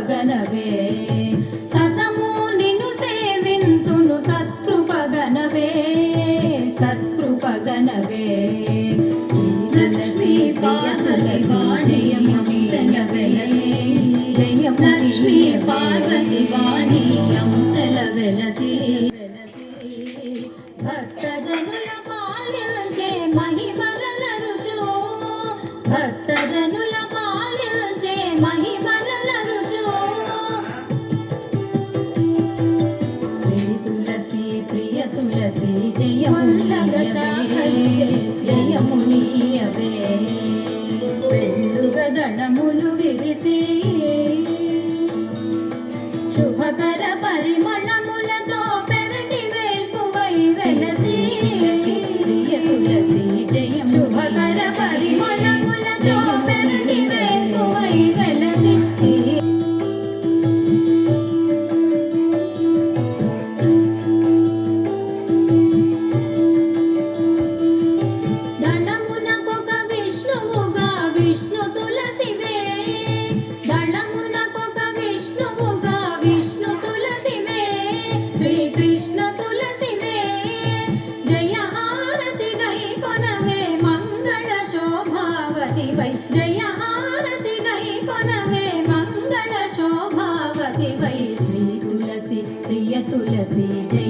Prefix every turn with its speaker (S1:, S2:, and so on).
S1: సత్కృపగనవే సతము నిన్ను సేవింతును సత్కృపగనవే సత్కృపగనవే తులసి పార్వతి వాణి లక్ష్మీ పార్వతి వాణి అంశల వెలసి భక్తజనుల పాలించే మహిమల రుచు భక్తజనుల పాలించే మహిమల రుచు శ్రీ తులసి ప్రియ తులసి జయమునియవే పెళ్ళుగదళములు విరిసి శుభకర పరిమళములతో పెరటి వేల్పువై వెలసి ప్రియ తులసి జయం శుభకర పరిమళములతో పెరటి వేల్పువై వెలసి దళమునకొక విష్ణువుగా విష్ణు తులసివే దళమునకొక విష్ణువుగా విష్ణు తులసివే శ్రీకృష్ణ తులసివే జయ హారతి గై కొనవే మంగళ శోభావతివై జయ హారతి గై కొనవే మంగళ శోభావతివై శ్రీ తులసి ప్రియ తులసి జయ